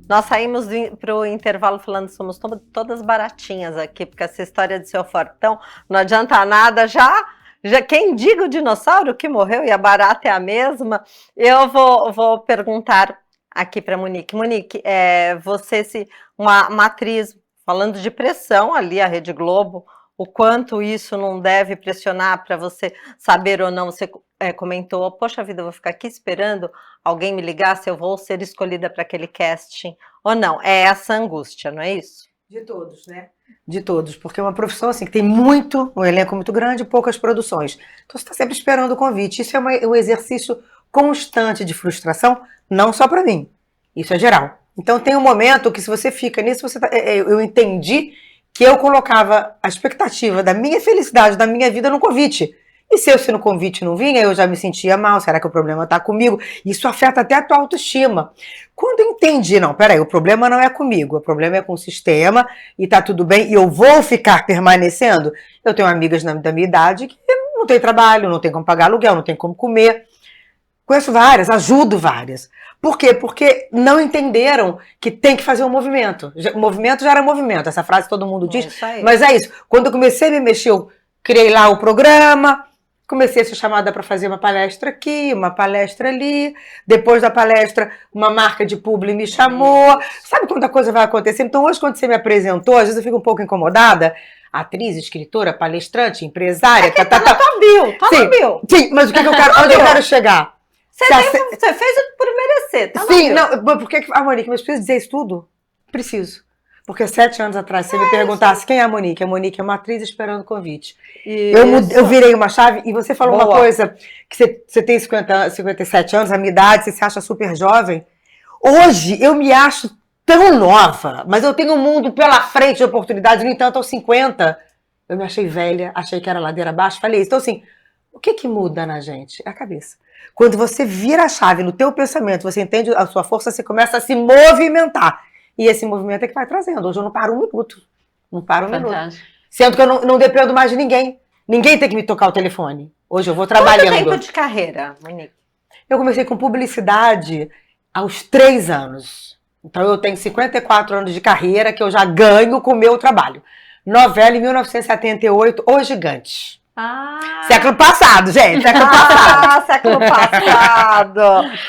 Nós saímos para o intervalo falando somos todas baratinhas aqui, porque essa história de seu fortão não adianta nada, já quem diga o dinossauro que morreu e a barata é a mesma. Eu vou perguntar aqui para Monique. Monique, uma atriz falando de pressão ali, a Rede Globo, o quanto isso não deve pressionar para você saber ou não, você comentou, poxa vida, eu vou ficar aqui esperando alguém me ligar se eu vou ser escolhida para aquele casting ou não. É essa angústia, não é isso? De todos, né? De todos, porque é uma profissão assim que tem um elenco muito grande e poucas produções. Então você está sempre esperando o convite. Isso é um exercício constante de frustração, não só para mim. Isso é geral. Então tem um momento que se você fica nisso, eu entendi que eu colocava a expectativa da minha felicidade, da minha vida no convite. E se no convite não vinha, eu já me sentia mal, será que o problema está comigo? Isso afeta até a tua autoestima. Quando eu entendi, não, peraí, o problema não é comigo, o problema é com o sistema e tá tudo bem, e eu vou ficar permanecendo. Eu tenho amigas da minha idade que não tem trabalho, não tem como pagar aluguel, não tem como comer. Conheço várias, ajudo várias. Por quê? Porque não entenderam que tem que fazer um movimento. O movimento já era movimento, essa frase todo mundo diz, mas é isso. Quando eu comecei a me mexer, eu criei lá o programa, comecei a ser chamada para fazer uma palestra aqui, uma palestra ali. Depois da palestra, uma marca de publi me chamou. Sabe quanta coisa vai acontecer? Então hoje, quando você me apresentou, às vezes eu fico um pouco incomodada. Atriz, escritora, palestrante, empresária. Tá na tua bio, tá na bio. Sim, mas o que eu quero, onde eu quero chegar? Você fez por merecer, tá? Sim, não, porque a Monique, mas precisa dizer isso tudo? Preciso. Porque 7 anos atrás, se você me perguntasse quem é a Monique é uma atriz esperando convite. Eu virei uma chave e você falou uma coisa, que você tem 57 anos, a minha idade, você se acha super jovem. Hoje eu me acho tão nova, mas eu tenho um mundo pela frente de oportunidades, no entanto, aos 50, eu me achei velha, achei que era ladeira abaixo, falei isso. Então assim, o que muda na gente? É a cabeça. Quando você vira a chave no teu pensamento, você entende a sua força, você começa a se movimentar. E esse movimento é que vai trazendo. Hoje eu não paro um minuto. Não paro um minuto. Sendo que eu não dependo mais de ninguém. Ninguém tem que me tocar o telefone. Hoje eu vou trabalhando. Quanto tempo de carreira, Monique? Eu comecei com publicidade aos 3 anos. Então eu tenho 54 anos de carreira que eu já ganho com o meu trabalho. Novela em 1978, O Gigante. Século passado, gente. Século passado. Século passado.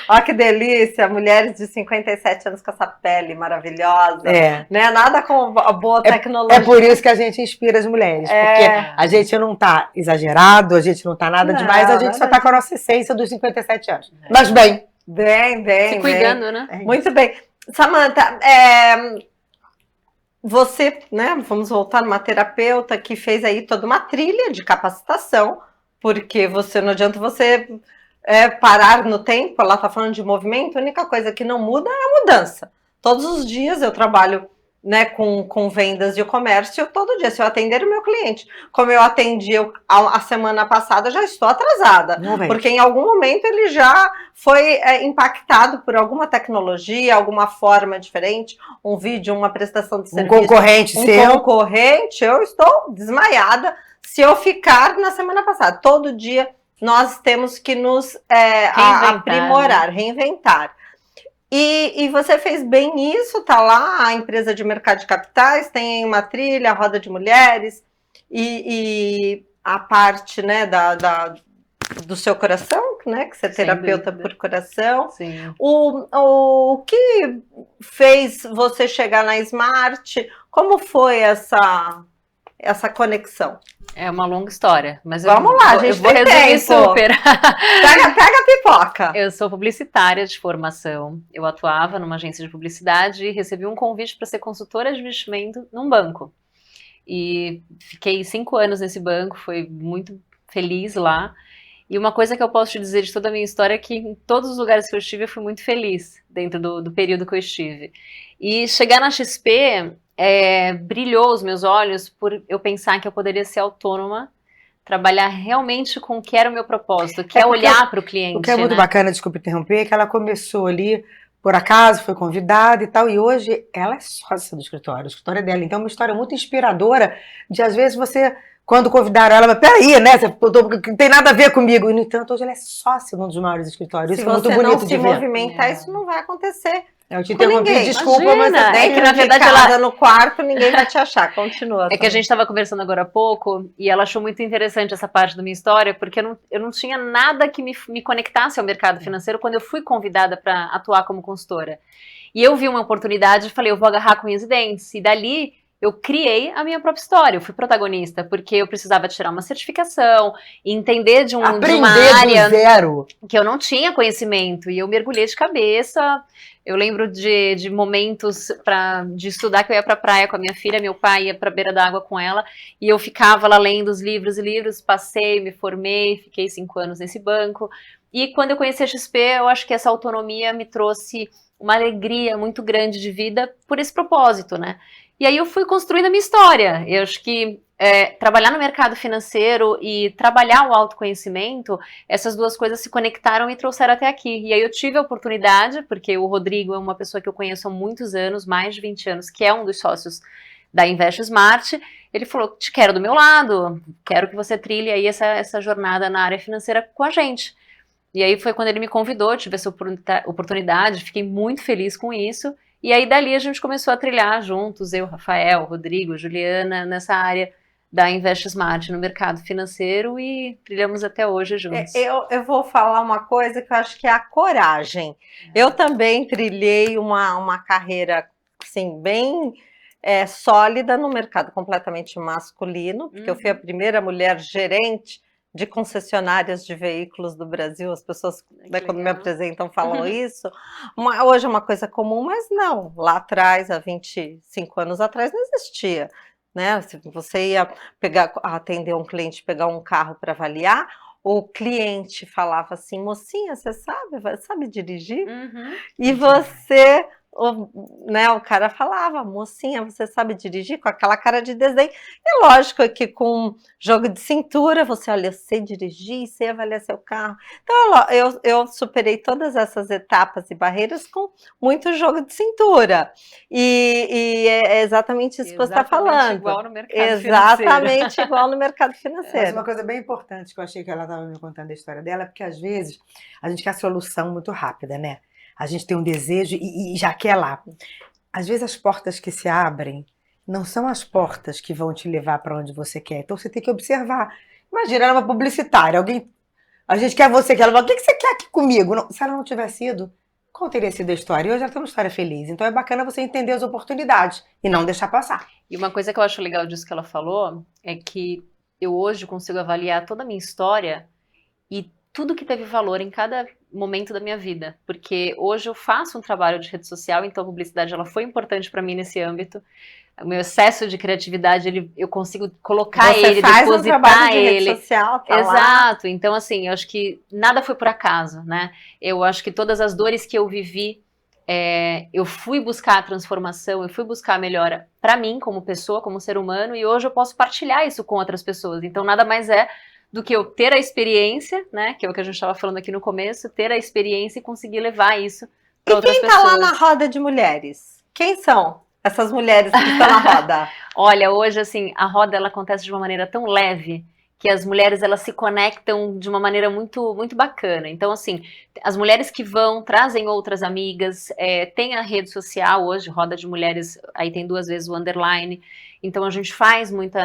Olha que delícia. Mulheres de 57 anos com essa pele maravilhosa. Né? Nada com a boa tecnologia. É por isso que a gente inspira as mulheres. Porque a gente não tá exagerado, a gente não tá nada demais, a gente só tá com a nossa essência dos 57 anos. Mas bem. Bem. Se cuidando, né? Muito bem. Samantha, você, né, vamos voltar numa terapeuta que fez aí toda uma trilha de capacitação, porque não adianta você parar no tempo, ela está falando de movimento, a única coisa que não muda é a mudança. Todos os dias eu trabalho, né, com vendas e o comércio, todo dia, se eu atender o meu cliente, como eu atendi a semana passada, já estou atrasada, porque em algum momento ele já foi impactado por alguma tecnologia, alguma forma diferente, um vídeo, uma prestação de serviço. Concorrente, eu estou desmaiada se eu ficar na semana passada. Todo dia nós temos que nos aprimorar, reinventar. E você fez bem isso, tá lá a empresa de mercado de capitais, tem uma trilha, a roda de mulheres, e a parte, né, do seu coração, né, que você é terapeuta por coração. Sim. O que fez você chegar na Smart? Como foi essa conexão? É uma longa história, mas vamos lá, a gente vou resumir super. Pega a pipoca. Eu sou publicitária de formação. Eu atuava numa agência de publicidade e recebi um convite para ser consultora de investimento num banco. E fiquei 5 anos nesse banco, fui muito feliz lá. E uma coisa que eu posso te dizer de toda a minha história é que em todos os lugares que eu estive, eu fui muito feliz dentro do período que eu estive. E chegar na XP brilhou os meus olhos por eu pensar que eu poderia ser autônoma, trabalhar realmente com o que era o meu propósito, que é olhar para o cliente. O que é muito bacana, desculpa interromper, é que ela começou ali, por acaso, foi convidada e tal, e hoje ela é sócia do escritório, o escritório é dela. Então é uma história muito inspiradora de, às vezes, você... Quando convidaram ela, mas peraí, né? Não tem nada a ver comigo. E, no entanto, hoje ela é sócia de um dos maiores escritórios. Isso é muito bonito de ver. Se você não se movimentar, isso não vai acontecer. Eu te Com interrompi, ninguém. desculpa, mas Imagina, você é tem que na verdade ela no quarto, ninguém vai te achar. Continua. É que a gente estava conversando agora há pouco e ela achou muito interessante essa parte da minha história, porque eu não tinha nada que me conectasse ao mercado financeiro quando eu fui convidada para atuar como consultora. E eu vi uma oportunidade e falei, eu vou agarrar com unhas e dentes. E dali eu criei a minha própria história, eu fui protagonista, porque eu precisava tirar uma certificação, entender de uma aprender área do zero. que eu não tinha conhecimento, e eu mergulhei de cabeça. Eu lembro de momentos de estudar, que eu ia para a praia com a minha filha, meu pai ia para a beira da água com ela, e eu ficava lá lendo os livros e livros, passei, me formei, fiquei 5 anos nesse banco. E quando eu conheci a XP, eu acho que essa autonomia me trouxe uma alegria muito grande de vida por esse propósito, né? E aí eu fui construindo a minha história. Eu acho que trabalhar no mercado financeiro e trabalhar o autoconhecimento, essas duas coisas se conectaram e trouxeram até aqui. E aí eu tive a oportunidade, porque o Rodrigo é uma pessoa que eu conheço há muitos anos, mais de 20 anos, que é um dos sócios da Invest Smart. Ele falou, te quero do meu lado, quero que você trilhe aí essa jornada na área financeira com a gente. E aí foi quando ele me convidou, tive essa oportunidade, fiquei muito feliz com isso. E aí dali a gente começou a trilhar juntos, eu, Rafael, Rodrigo, Juliana, nessa área da Invest Smart no mercado financeiro e trilhamos até hoje juntos. Eu vou falar uma coisa que eu acho que é a coragem. Eu também trilhei uma carreira assim, bem sólida no mercado completamente masculino, porque eu fui a primeira mulher gerente de concessionárias de veículos do Brasil. As pessoas, quando me apresentam, falam isso. Hoje é uma coisa comum, mas não. Lá atrás, há 25 anos atrás, não existia. Né? Se você ia atender um cliente, pegar um carro para avaliar, o cliente falava assim, mocinha, você sabe dirigir? E você, o cara falava, mocinha, você sabe dirigir? Com aquela cara de desdém. E lógico que com jogo de cintura, você olha, eu sei dirigir, sei avaliar seu carro. Então eu superei todas essas etapas e barreiras com muito jogo de cintura. E é exatamente isso que você está falando. Igual no mercado exatamente financeiro. Igual no mercado financeiro. Mas uma coisa bem importante que eu achei que ela estava me contando a história dela, é porque às vezes a gente quer a solução muito rápida, né? A gente tem um desejo e já quer lá. Às vezes as portas que se abrem não são as portas que vão te levar para onde você quer. Então você tem que observar. Imagina, ela é uma publicitária, a gente quer você, que ela fala, o que você quer aqui comigo? Não, se ela não tivesse ido, qual teria sido a história? E hoje ela tem uma história feliz. Então é bacana você entender as oportunidades e não deixar passar. E uma coisa que eu acho legal disso que ela falou é que eu hoje consigo avaliar toda a minha história e tudo que teve valor em cada momento da minha vida, porque hoje eu faço um trabalho de rede social, então a publicidade ela foi importante para mim nesse âmbito. O meu excesso de criatividade, eu consigo colocar ele, depositar um trabalho de ele. Rede social, tá Exato. Lá. Então assim, eu acho que nada foi por acaso, né? Eu acho que todas as dores que eu vivi, eu fui buscar a transformação, eu fui buscar a melhora para mim como pessoa, como ser humano, e hoje eu posso partilhar isso com outras pessoas. Então nada mais é do que eu ter a experiência, né, que é o que a gente estava falando aqui no começo, ter a experiência e conseguir levar isso para outras pessoas. E quem está lá na roda de mulheres? Quem são essas mulheres que estão na roda? Olha, hoje, assim, a roda ela acontece de uma maneira tão leve que as mulheres elas se conectam de uma maneira muito, muito bacana. Então, assim, as mulheres que vão, trazem outras amigas, tem a rede social hoje, Roda de Mulheres, aí tem 2 vezes o underline. Então a gente faz muita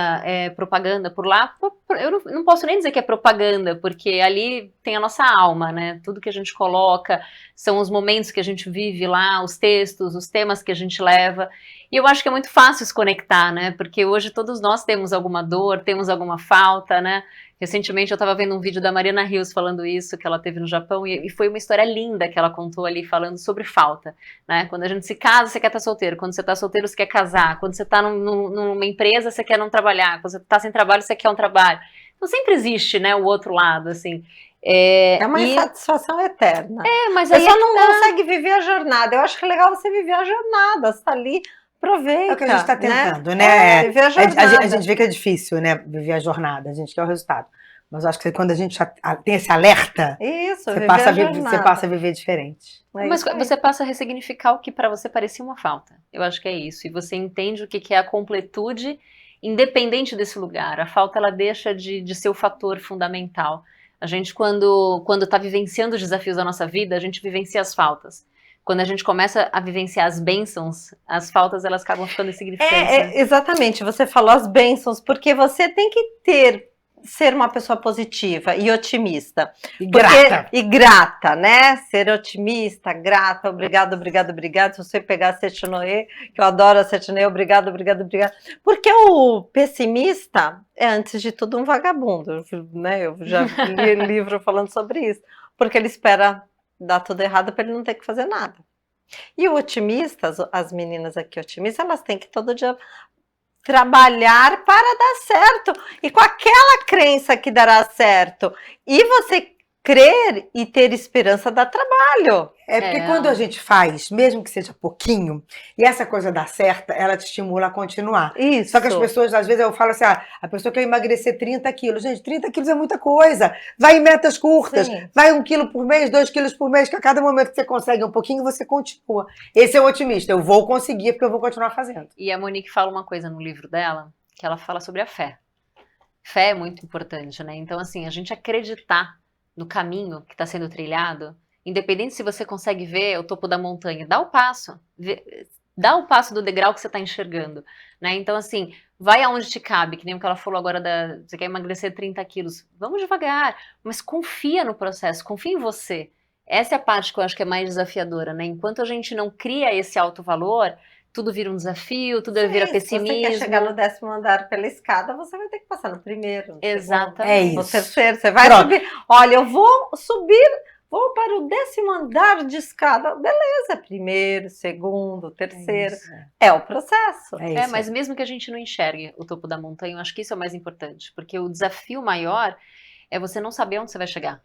propaganda por lá. Eu não posso nem dizer que é propaganda, porque ali tem a nossa alma, né? Tudo que a gente coloca são os momentos que a gente vive lá, os textos, os temas que a gente leva. E eu acho que é muito fácil se conectar, né? Porque hoje todos nós temos alguma dor, temos alguma falta, né? Recentemente eu estava vendo um vídeo da Mariana Rios falando isso, que ela teve no Japão, e foi uma história linda que ela contou ali, falando sobre falta, né? Quando a gente se casa, você quer estar solteiro. Quando você está solteiro, você quer casar. Quando você está numa empresa, você quer não trabalhar. Quando você está sem trabalho, você quer um trabalho. Então sempre existe, né, o outro lado, assim. É uma insatisfação eterna. Mas aí você não consegue viver a jornada. Eu acho que é legal você viver a jornada. Você está ali, aproveita. É o que a gente está tentando, né? Viver a jornada. A gente vê que é difícil, né? Viver a jornada. A gente quer o resultado. Mas eu acho que quando a gente tem esse alerta, você passa a viver diferente. Mas você passa a ressignificar o que para você parecia uma falta. Eu acho que é isso. E você entende o que é a completude, independente desse lugar. A falta, ela deixa de ser o fator fundamental. A gente, quando está vivenciando os desafios da nossa vida, a gente vivencia as faltas. quando a gente começa a vivenciar as bênçãos, as faltas elas acabam ficando insignificantes. Exatamente, você falou as bênçãos, porque você tem que ser uma pessoa positiva e otimista. E grata. E grata, né? Ser otimista, grata, obrigado. Se você pegar a Sete Noé, que eu adoro a Sete Noé, obrigado. Porque o pessimista é, antes de tudo, um vagabundo, né? Eu já li livro falando sobre isso. Porque ele espera dar tudo errado para ele não ter que fazer nada. E o otimista, as meninas aqui otimistas, elas têm que todo dia trabalhar para dar certo, e com aquela crença que dará certo, e você crer e ter esperança dá trabalho. É porque quando a gente faz, mesmo que seja pouquinho, e essa coisa dá certo, ela te estimula a continuar. Isso. Só que as pessoas, às vezes, eu falo assim, a pessoa quer emagrecer 30 quilos. Gente, 30 quilos é muita coisa. Vai em metas curtas. Sim. Vai 1 quilo por mês, 2 quilos por mês, que a cada momento que você consegue um pouquinho, você continua. Esse é o otimista. Eu vou conseguir, porque eu vou continuar fazendo. E a Monique fala uma coisa no livro dela, que ela fala sobre a fé. Fé é muito importante, né? Então, assim, a gente acreditar no caminho que está sendo trilhado, independente se você consegue ver o topo da montanha, dá o passo. Dá o passo do degrau que você está enxergando, né? Então, assim, vai aonde te cabe, que nem o que ela falou agora, você quer emagrecer 30 quilos. Vamos devagar, mas confia no processo, confia em você. Essa é a parte que eu acho que é mais desafiadora, né? Enquanto a gente não cria esse alto valor, tudo vira um desafio, tudo vira pessimismo. Se você quer chegar no 10º andar pela escada, você vai ter que passar no primeiro. Exatamente. É isso. No terceiro, você vai subir. Olha, eu vou subir, vou para o 10º andar de escada. Beleza, primeiro, segundo, terceiro. É o processo. Mas mesmo que a gente não enxergue o topo da montanha, eu acho que isso é o mais importante. Porque o desafio maior é você não saber onde você vai chegar.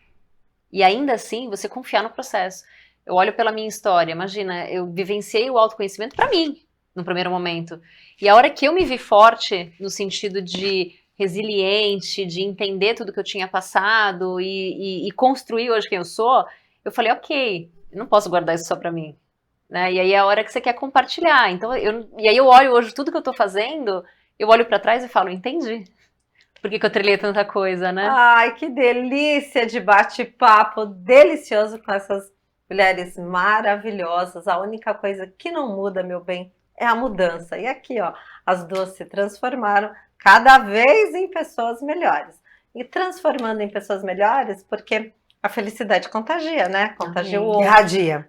E ainda assim, você confiar no processo. Eu olho pela minha história, imagina, eu vivenciei o autoconhecimento para mim, no primeiro momento. E a hora que eu me vi forte, no sentido de resiliente, de entender tudo que eu tinha passado e construir hoje quem eu sou, eu falei, ok, eu não posso guardar isso só para mim. Né? E aí é a hora que você quer compartilhar. Então, e aí eu olho hoje tudo que eu tô fazendo, eu olho para trás e falo, entendi. Por que eu trilhei tanta coisa, né? Ai, que delícia de bate-papo, delicioso com essas mulheres maravilhosas. A única coisa que não muda, meu bem, é a mudança. E aqui, ó, as duas se transformaram cada vez em pessoas melhores. E transformando em pessoas melhores, porque a felicidade contagia, né? Contagia o outro.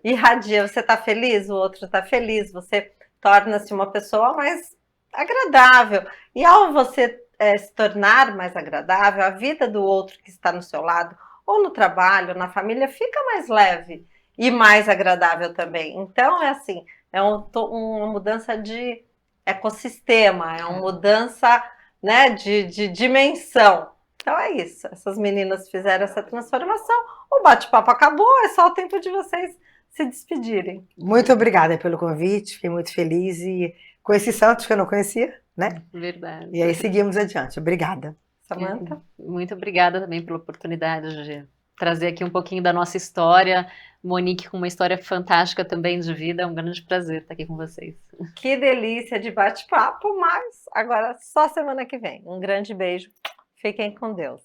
Irradia. Você tá feliz, o outro tá feliz. Você torna-se uma pessoa mais agradável. E ao você se tornar mais agradável, a vida do outro que está no seu lado, ou no trabalho, na família, fica mais leve e mais agradável também. Então, é assim, é uma mudança de ecossistema, é uma mudança, né, de dimensão. Então é isso, essas meninas fizeram essa transformação, o bate-papo acabou, é só o tempo de vocês se despedirem. Muito obrigada pelo convite, fiquei muito feliz e conheci Santos, que eu não conhecia, né? Verdade. E aí seguimos adiante. Obrigada. Samantha? Muito obrigada também pela oportunidade de trazer aqui um pouquinho da nossa história. Monique com uma história fantástica também de vida. É um grande prazer estar aqui com vocês. Que delícia de bate-papo, mas agora só semana que vem. Um grande beijo. Fiquem com Deus.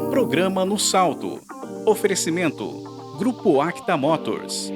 Programa No Salto. Oferecimento: Grupo Acta Motors.